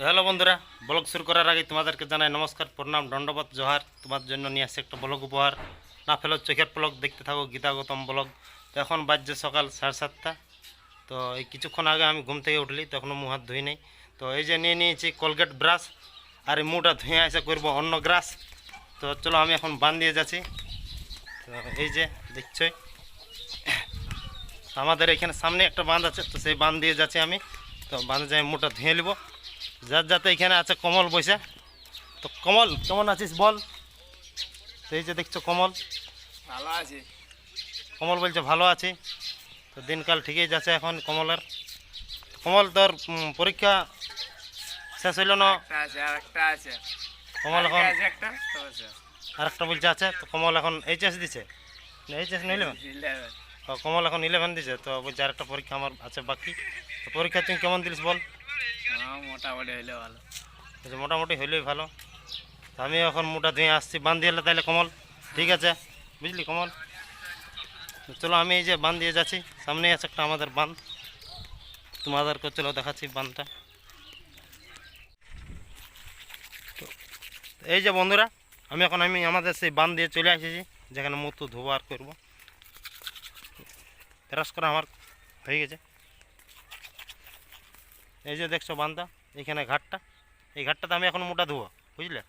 Hello বন্ধুরা, blog শুরু করার আগে তোমাদেরকে জানাই নমস্কার, প্রণাম, দণ্ডবত, জোহার। তোমার জন্য নিয়ে আসছে একটা ব্লগ উপহার। না ফেলো চোখের ব্লগ, দেখতে থাকো গীতা গৌতম ব্লগ। তো এখন বাজছে সকাল 7:30। তো এই কিছুক্ষণ আগে আমি ঘুম থেকে উঠলি, তো এখনও মুখ হাত ধুই নেই। তো এই যে নিয়ে নিয়েছি কোলগেট ব্রাশ, আর এই মুখটা ধুয়ে এসে করবো অন্য গ্রাস। তো চলো আমি এখন বান দিয়ে যাচ্ছি। তো এই যে দেখছই আমাদের এখানে সামনে একটা বাঁধ আছে, তো সেই বাঁধ দিয়ে যাচ্ছি আমি। তো বাঁধে যাই মুখটা ধুয়ে নেবো। যার যাতে এখানে আছে কমল বসে। তো কমল কেমন আছিস বল? তো এই যে দেখছো কমল, ভালো আছে। কমল বলছে ভালো আছি। তো দিনকাল ঠিকই যাচ্ছে এখন কমলের। কমল তোর পরীক্ষা শেষ হইল না? একটা আছে আর একটা আছে। কমল এখন আছে একটা তো আছে। আর একটা বলছে আছে। তো কমল এখন এইচএস দিছে, এইচএস না 11? 11 কমল এখন 11 দিছে। তো বলছে আর একটা পরীক্ষা আমার আছে বাকি। তো পরীক্ষা তুই কেমন দিলিস বল? মোটামুটি হইলে ভালো। বলছে মোটামুটি হইলেই ভালো। তো আমি এখন মোটা ধুয়ে আসছি, বান দিয়ে এলে তাহলে কমল ঠিক আছে, বুঝলি কমল? তো চলো আমি এই যে বান দিয়ে যাচ্ছি, সামনে আছে একটা আমাদের বাঁধ। তোমাদেরকে চলো দেখাচ্ছি বাঁধটা। তো এই যে বন্ধুরা, আমি আমাদের সেই বাঁধ দিয়ে চলে এসেছি, যেখানে মুতু ধোবার করবো। ব্রাশ করা আমার হয়ে গেছে। এই যে দেখছো বাঁধটা, এইখানে ঘাটটা, এই ঘাটটাতে আমি এখন মোটা ধোবো, বুঝলে?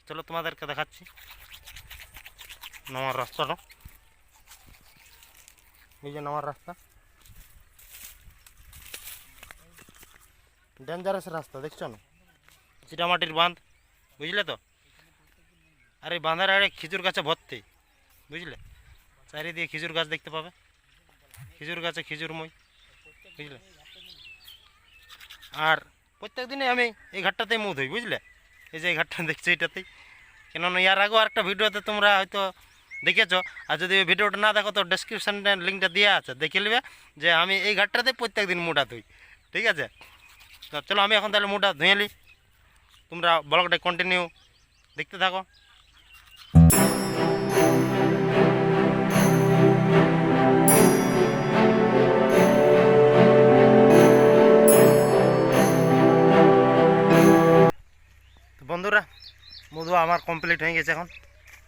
চলো তোমাদেরকে দেখাচ্ছি নামার রাস্তাটা। এই যে নামার রাস্তা, ডেঞ্জারাস রাস্তা দেখছো না? চিটামাটির বাঁধ, বুঝলে তো? আর এই বাঁধের আড়ে খেজুর গাছে ভর্তি, বুঝলে? চারিদিকে খেজুর গাছ দেখতে পাবে, খেজুর গাছে খেজুর মই, বুঝলে? আর প্রত্যেক দিনে আমি এই ঘাটটাতেই মুখ ধুই, বুঝলে? এই যে এই ঘাটটা দেখছো এটাতেই। কেননা ইয়ার আগেও আরেকটা ভিডিওতে তোমরা হয়তো দেখেছো, আর যদি ওই ভিডিওটা না দেখো তো ডেসক্রিপশানে লিঙ্কটা দেওয়া আছে, দেখে নেবে যে আমি এই ঘাটটাতেই প্রত্যেক দিন মুটা ধুই, ঠিক আছে? তো চলো আমি এখন তাহলে মুটা ধুয়ে নিই, তোমরা ব্লগটা কন্টিনিউ দেখতে থাকো। তো বন্ধুরা, মধু আমার কমপ্লিট হয়ে গেছে এখন।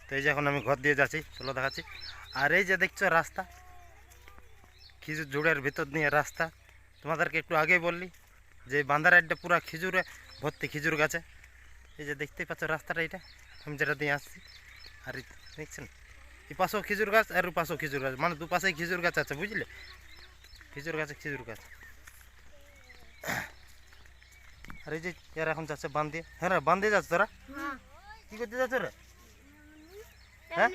তো এই যে এখন আমি ঘর দিয়ে যাচ্ছি, চলো দেখাচ্ছি। আর এই যে দেখছো রাস্তা, খেজুর ঝুড়ের ভিতর নিয়ে রাস্তা। তোমাদেরকে একটু আগেই বললি যে বান্দার আড্ডা পুরো খেজুরে ভর্তি, খেজুর গাছে। এই যে দেখতেই পাচ্ছ রাস্তাটা, এটা আমি যেটা দিয়ে আসছি। আর দেখছেন এই পাশেও খেজুর গাছ আর ওই পাশেও খেজুর গাছ, মানে দুপাশেই খেজুর গাছ আছে, বুঝলে? খেজুর গাছে খেজুর গাছ। আর এই যে এরা এখন যাচ্ছে বান দিয়ে। হ্যাঁ রে, বান দিয়ে যাচ্ছে তোরা? কি করতে যাচ্ছে রে? হ্যাঁ,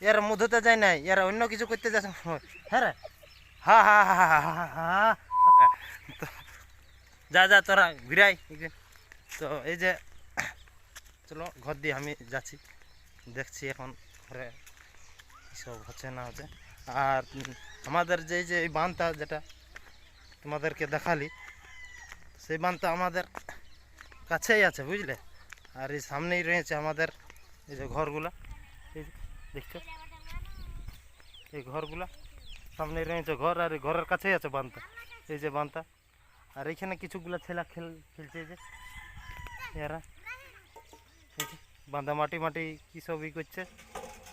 এরা মুখ ধুতে যায় নাই, এরা অন্য কিছু করতে যাচ্ছে। হ্যাঁ রে, হা হা হা হা হা হা। তো যা যা তোরা ঘুরাই। তো এই যে চলো ঘর দিয়ে আমি যাচ্ছি, দেখছি এখন ঘরে সব হচ্ছে না হচ্ছে। আর আমাদের যে এই বাঁধটা যেটা তোমাদেরকে দেখালি, সেই বাঁধটা আমাদের কাছেই আছে, বুঝলে? আর এই সামনেই রয়েছে আমাদের এই যে ঘরগুলা, এই যে দেখছো এই ঘরগুলা সামনেই রয়েছে ঘর, আর এই ঘরের কাছেই আছে বাঁধটা, এই যে বাঁধটা। আর এইখানে কিছুগুলা ছেলা খেলছে, এই যে এরা এই যে বাঁধা মাটি মাটি কী সব ই করছে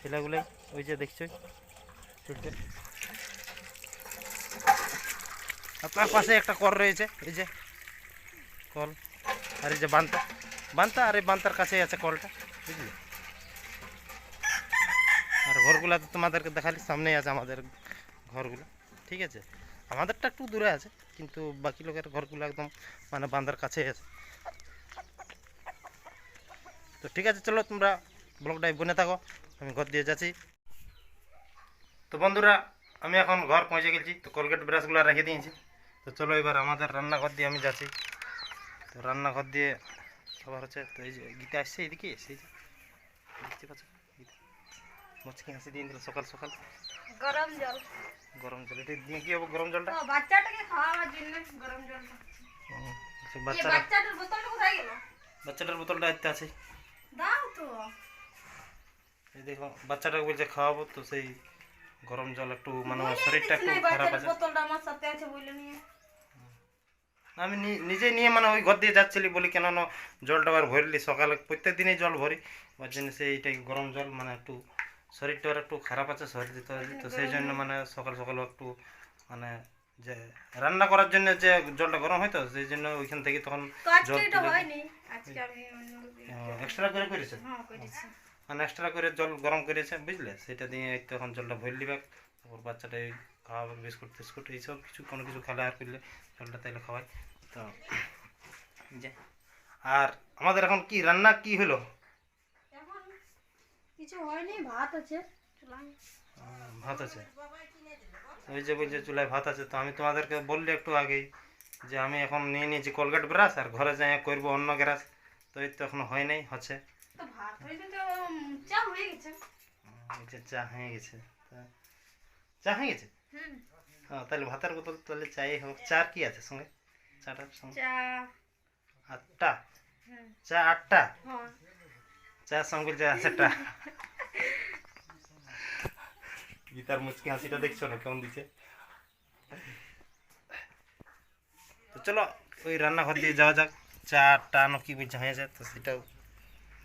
ছেলেগুলাই, ওই যে দেখছো চলছে। আপনার পাশে একটা কল রয়েছে, এই যে কল। আর এই যে বান্তা, বান্তা আর এই বান্তার কাছেই আছে কলটা, বুঝলি? আর ঘরগুলা তো তোমাদেরকে দেখালি সামনেই আছে আমাদের ঘরগুলো, ঠিক আছে? আমাদেরটা একটু দূরে আছে, কিন্তু বাকি লোকের ঘরগুলো একদম মানে বান্দার কাছেই আছে। তো ঠিক আছে, চলো তোমরা ব্লগটাই বনে থাকো, আমি ঘর দিয়ে যাচ্ছি। তো বন্ধুরা, আমি এখন ঘর পৌঁছে গেছি। তো কোলগেট ব্রাশগুলো রেখে দিয়েছি। তো চলো এবার আমাদের রান্নাঘর দিয়ে আমি যাচ্ছি। তো রান্নাঘর দিয়ে সবার হচ্ছে। তো এই যে গীতা আসছে এদিকে, সেই যে দেখতে পাচ্ছ গীতা মুচকি হাসি দিয়ে দিল সকাল সকাল। গরম জল, গরম জল এটা দিয়ে কি হবে? গরম জলটা বাচ্চাটাকে খাওয়াবার জন্য গরম জলটা। বাচ্চাটার বোতলটা কোথায় গেল? বাচ্চাটার বোতলটা আইতে আছে, দাও তো। এই দেখো বাচ্চাটাকে বলছে খাওয়াবো, তো সেই গরম জল একটু মানে শরীরটা একটু খারাপ আছে। বোতলটা আমার সাথে আছে বলে নিয়ে। আমি নিজেই নিয়ে মানে ওই ঘর দিয়ে যাচ্ছিলি বলি কেন না জলটা আবার ভরলি সকালে প্রত্যেক দিনই জল ভরি ওর জন্য সেইটাই গরম জল মানে একটু শরীরটা ওর একটু খারাপ আছে সর্দি টর্দি তো সেই জন্য মানে সকাল সকাল একটু মানে যে রান্না করার জন্য যে জলটা গরম হয় তো সেই জন্য ওইখান থেকে তখন তো আজকে জল এটা হয়নি, আজকে আমি এক্সট্রা করে করেছে হ্যাঁ করেছি। মানে এক্সট্রা করে জল গরম করেছে বুঝলে সেটা দিয়ে এই তখন জলটা ভরে দিবে তারপর বাচ্চাটা এই খাওয়াবে বিস্কুট টিস্কুট এইসব কিছু কোনো কিছু খেলে আর করলে জলটা তাইলে খাওয়াই তো যে আর আমাদের এখন কি রান্না কি হলো এখন কিছু হয়নি, ভাত আছে চুলায়। ভাত আছে ওই যে বলছে চুলায় ভাত আছে তো আমি তোমাদেরকে বললি একটু আগেই যে আমি এখন নিয়ে নিয়েছি কোলগেট ব্রাশ আর ঘরে যাই করবো অন্য গ্রাস তো এই তো এখনো হয় নাই হচ্ছে তো ভাত হয়েছে তো চা হয়ে গেছে। এই যে চা হয়ে গেছে তা চা হয়ে গেছে হুম, হ্যাঁ তাহলে ভাতের বোতল তাহলে চাই হোক চা কি আছে সঙ্গে চাটার সঙ্গে চা। আটটা হুম, চা আটটা হ্যাঁ চার সঙ্গে চা আটটা গীতার মুচকি হাসিটা দেখছো না কেমন দিচ্ছে তো চলো ওই রান্নাঘর দিয়ে যাওয়া যাক চা আটটা না কি বলছে হয়েছে তো সেটাও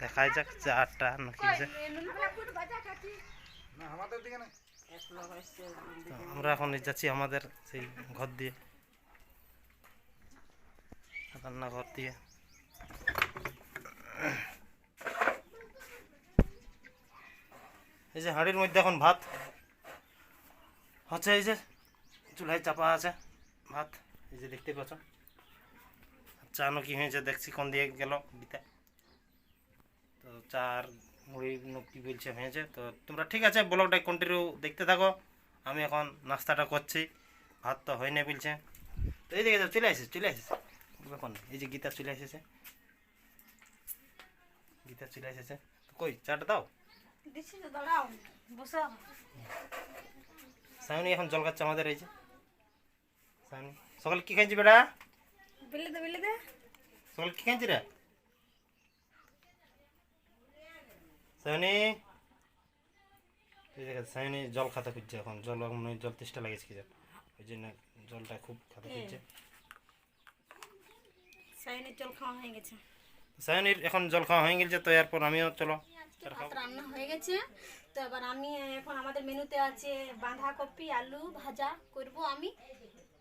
দেখাই যাক চা আটটা না কি হয়েছে তো আমরা এখন যাচ্ছি আমাদের সেই ঘর দিয়ে রান্নাঘর দিয়ে এই যে হাঁড়ির মধ্যে এখন ভাত হচ্ছে এই যে চুলায় চাপা আছে ভাত এই যে দেখতে পাচ্ছ চা নো কি হয়েছে দেখছি কোন দিয়ে গেল বিতে তো চা আর মুড়ি নো কি বলছে হয়েছে তো তোমরা ঠিক আছে ব্লগটা কন্টিনিউ দেখতে থাকো আমি এখন নাস্তাটা করছি ভাত তো হয় না বলছে তো এই দিকে চলে আসিস ব্যাপার না এই যে গীতা চলে এসেছে তো কই চাটা দাও দিচ্ছি তো, দাঁড়াও বসো। সায়নি এখন জল খাচ্ছে আমাদের এই যে সায়নি সকালে কি খাইছি বেটা বিলে দে সকালে কি খাইছি রে সায়নি এই দেখে সায়নি জল খাতে খুঁজছে এখন জল মনে হয় জল তেষ্টা লাগেছে কি জানি ওই জন্য জলটা খুব খাতে খুঁজছে সাইনের জল খাওয়া হয়ে গেছে। সায়নির এখন জল খাওয়া হয়ে গেছে তো এরপর আমিও চলো আজকে ভাত রান্না হয়ে গেছে। তো এবার আমি এখন আমাদের মেনুতে আছে বাঁধাকপি আলু ভাজা করব আমি।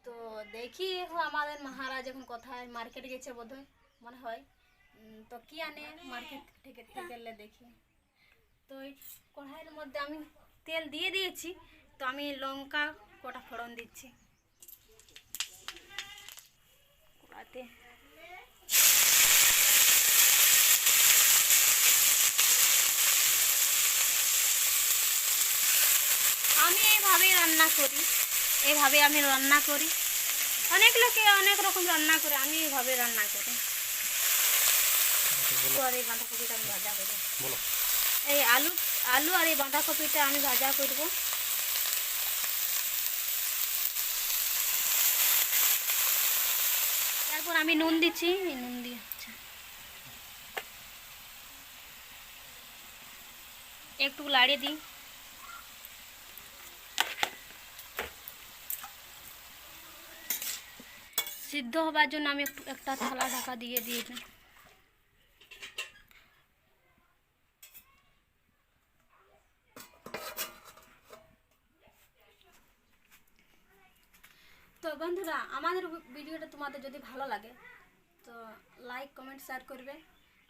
তো দেখি এখন আমাদের মহারাজ এখন কোথায় মার্কেটে গেছে বোধহয় মনে হয়। তো কি আনে মার্কেট থেকে গেলে দেখি। তো এই কড়াইয়ের মধ্যে আমি তেল দিয়ে দিয়েছি। তো আমি লঙ্কা কটা ফোড়ন দিচ্ছি কড়াতে। আমি এইভাবেই রান্না করি, অনেক লোকে অনেক রকম রান্না করে, আমি এইভাবে রান্না করি। আর এই বাঁধাকপিটা আমি ভাজা করব, বলো এই আলু আর এই বাঁধাকপিটা আমি ভাজা করব। তারপর আমি নুন দিচ্ছি, নুন দিয়ে একটু লাড়িয়ে দিই। সিদ্ধ হবার জন্য আমি একটা থালা ঢাকা দিয়ে দিয়েছি। তো বন্ধুরা, আমাদের ভিডিওটা তোমাদের যদি ভালো লাগে তো লাইক কমেন্ট শেয়ার করবে,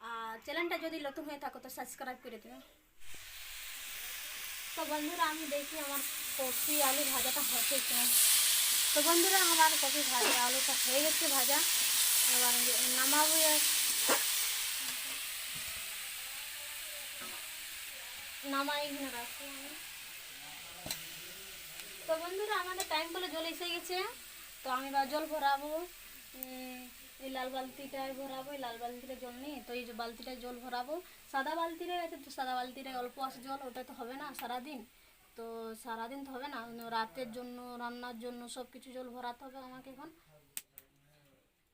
আর চ্যানেলটা যদি নতুন হয়ে থাকো তো সাবস্ক্রাইব করে দেবে। তো বন্ধুরা, আমি দেখি আমার কপি আলু ভাজাটা হচ্ছে কেমন। তো বন্ধুরা, আমার কপি ভাজা আলুটা হয়ে গেছে ভাজা। এবার নামাবো, নামাই এখানে রাখবো আমি। তো বন্ধুরা, আমাদের টাইম বলে জল এসে গেছে। তো আমি এবার জল ভরাবো, এই লাল বালতিটায় ভরাবো। এই লাল বালতিটা জল নেই, তো এই যে বালতিটায় জল ভরাবো। সাদা বালতিটায় আছে, তো সাদা বালতিটায় অল্প আসে জল, ওটা তো হবে না সারাদিন। তো সারাদিন তো হবে না, রাতের জন্য রান্নার জন্য সব কিছু জল ভরাতে হবে আমাকে। এখন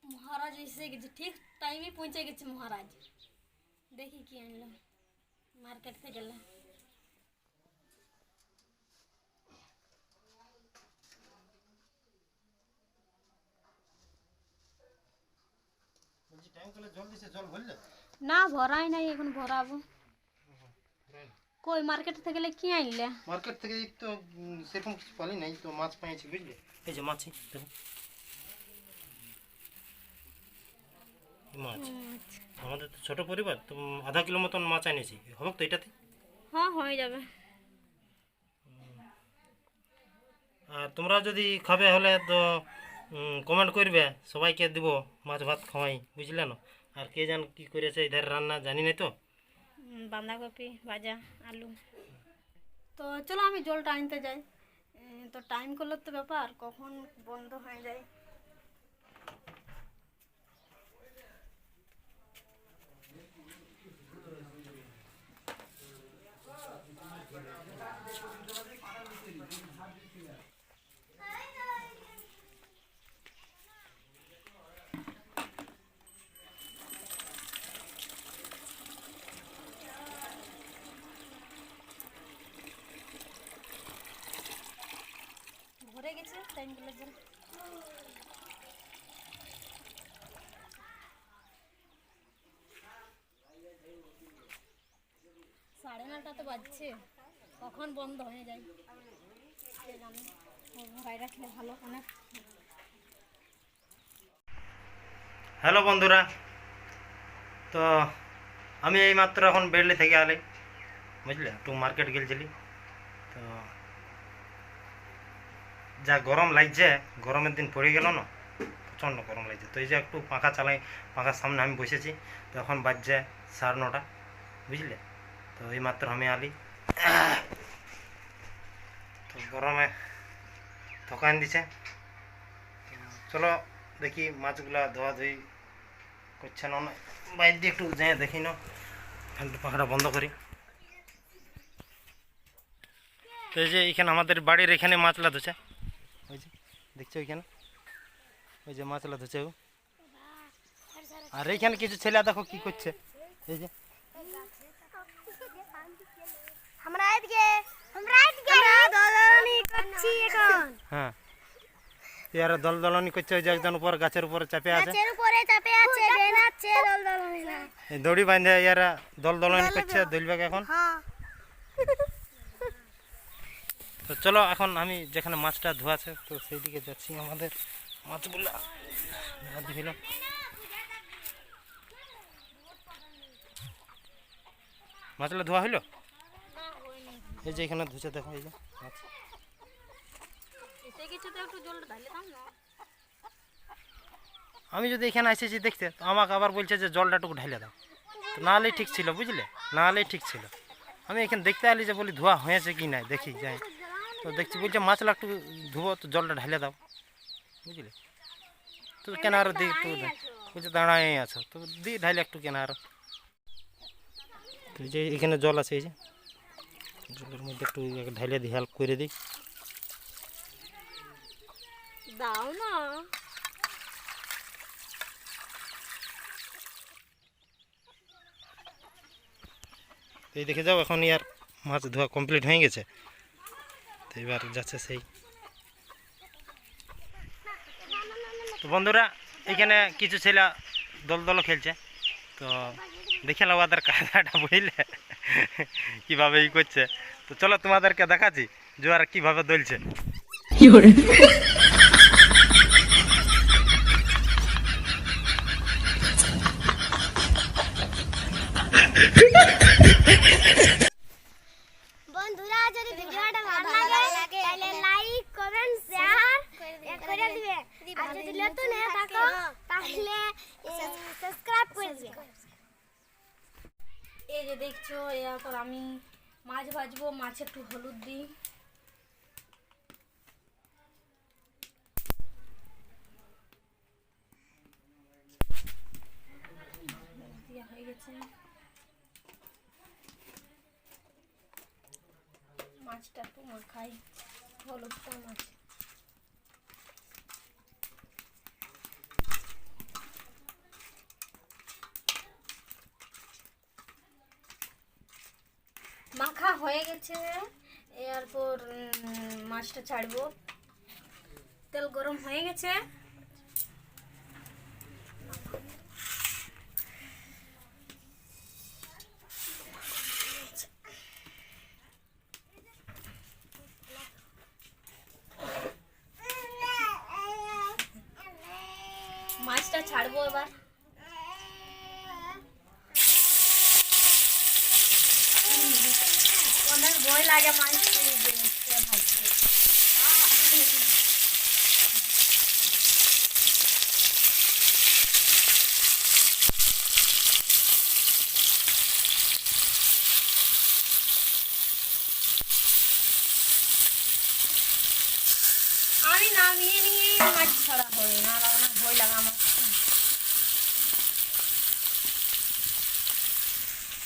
মহারাজ এসে গেছে, ঠিক টাইমে পৌঁছে গেছে মহারাজ। দেখি কি আনলাম মার্কেট থেকে গেলে। টাইম কলে জল দিছে, জল ভরলে? না ভরাই নাই, এখন ভরাবো। কই মার্কেট থেকে কি আনলে? মার্কেট থেকে এই তো সেরকম কিছু পালি নাই, তো মাছ পাইছি বুঝলে। এই যে মাছই দেখো, এই মাছ। আমাদের তো ছোট পরিবার, তো আধা কিলো মতন মাছ এনেছি, হবে তো এটাতে? হ্যাঁ হয়ে যাবে। আর তোমরা যদি খাবে হলে তো কমেন্ট করবে, সবাইকে দিব মাছ ভাত খাওয়াই, বুঝলে না। আর কে জান কি করেছে এধারে রান্না জানি না তো। বাঁধাকপি ভাজা, আলু। তো চলো আমি জলটা আনতে যাই। তো টাইম করলে তো ব্যাপার, কখন বন্ধ হয়ে যায়। ভরে গেছে টাইম গুলো জল। 9:30 তো বাজছে, কখন বন্ধ হয়ে যায় কে জানে। ভরাই রাখলে ভালো অনেক। হ্যালো বন্ধুরা, তো আমি এইমাত্র এখন বেরলি থেকে আলি, বুঝলে, একটু মার্কেট গেছিলি। তো যা গরম লাগছে, গরমের দিন পড়ে গেল না, প্রচণ্ড গরম লাগছে। তো এই যে একটু পাখা চালাই, পাখার সামনে আমি বসেছি। তো এখন বাজছে 9:30, বুঝলে। তো এইমাত্র আমি আলি, তো গরমে থকান দিছে। চলো দেখি মাছগুলা ধোয়াধুয়ি করছে না, বাইর দিয়ে একটু যাই দেখি না, একটু পাখাটা বন্ধ করি। তো এই যে এখানে আমাদের বাড়ির এখানে মাছলা ধুছে, ওই যে দেখছো ওইখানে, ওই যে মাছলা ধুছে ও। আর এইখানে কিছু ছেলে দেখো কি করছে, এই যে হ্যাঁ, এরা দল দলনি করছে। ওই যে একজন উপর গাছের উপরে চাপে আছে, এই দড়ি বাঁধে এরা দল দলনি করছে, দলবে এখন। তো চলো এখন আমি যেখানে মাছটা ধোয়াছে, তো সেই দিকে যাচ্ছি। আমাদের মাছগুলো দিল, মাছগুলো ধোয়া হইলো। এই যে এখানে ধুছে দেখো, এই যে মাছ। আমি যদি এখানে এসেছি দেখতে, তো আমাকে আবার বলছে যে জলটা টুকু ঢালে দাও। তো নাহলেই ঠিক ছিল, বুঝলে, নাহলেই ঠিক ছিল। আমি এখানে দেখতে আলি যে বলি ধোয়া হয়েছে কি নাই, দেখি যাই। তো দেখছি বলছে মাছলা একটু ধুবো, তো জলটা ঢালে দাও, বুঝলে। তো কেন আরো দিই, একটু বলছে দাঁড়াই আছো, তো দিই ঢাইলে একটু কেন আরো। তো এই যে এখানে জল আছে, এই যে জলের মধ্যে একটু ঢাইলে দিই, হেল্প করে দিই। দাও না। তো এই দেখে যাও, এখন ইয়ার মাছ ধোয়া কমপ্লিট হয়ে গেছে। তো এবার যাচ্ছে সেই। তো বন্ধুরা, এখানে কিছু ছেলে দল দল খেলছে, তো দেখে নাও ওদের কায়দাটা, বুঝলে, কীভাবে ই করছে। তো চলো তোমাদেরকে দেখাচ্ছি যে ওরা কীভাবে দলছে। বন্ধুরা যদি ভিডিওটা ভালো লাগে তাহলে লাইক কমেন্ট শেয়ার করে দিবে, আর যদি নতুন হয়ে থাকো তাহলে সাবস্ক্রাইব করে দিবে। এই যে দেখছো, এরপর আমি মাছ ভাজবো। মাছে একটু হলুদ দিই। দিয়া হয়ে গেছে। মাছটা একটু মাখাই, হলুদটা মাছ। মাখা হয়ে গেছে, এরপর মাছটা ছাড়বো। তেল গরম হয়ে গেছে, মাছটা ছাড়বো এবার। অনেক ভয় লাগে মাছ ভাজতে। আমি নামিয়ে নিয়ে মাছ ছাড়া হবে না, অনেক ভয় লাগে আমার।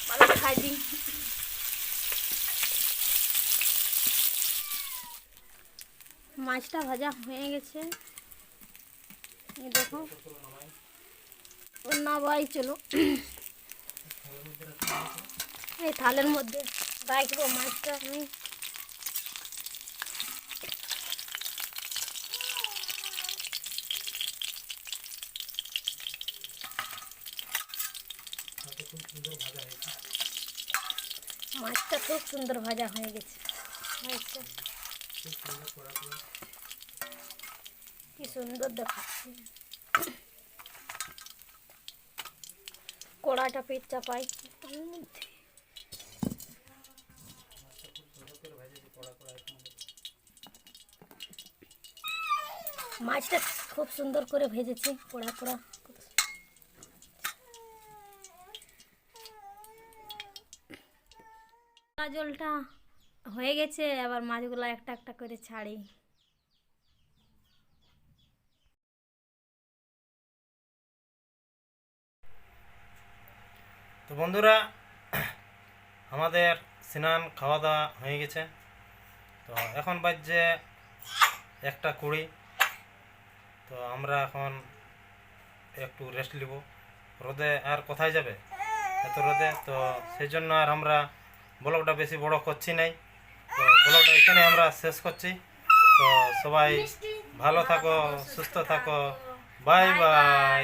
ভালো খাই দিই। মাছটা ভাজা হয়ে গেছে, এই দেখো। না ভাই চলো এই থালের মধ্যে রাখবো মাছটা আমি। মাছটা খুব সুন্দর ভাজা হয়ে গেছে। মাছটা কি সুন্দর দেখাচ্ছে। কড়াটা পেট চাপাই তার মধ্যে। মাছটা খুব সুন্দর করে ভেজেছি পোড়া পোড়া। জলটা হয়ে গেছে, আবার মাছগুলো একটা একটা করে ছাড়ি। তো বন্ধুরা, আমাদের স্নান খাওয়া দাওয়া হয়ে গেছে। তো এখন বাজছে 1:20। তো আমরা এখন একটু রেস্ট নিব। রোদে আর কোথায় যাবে এত রোদে? তো সেই জন্য আর আমরা ব্লগটা বেশি বড় করছি নাই। তো ব্লগটা এখানে আমরা শেষ করছি। তো সবাই ভালো থাকো, সুস্থ থাকো, বাই বাই।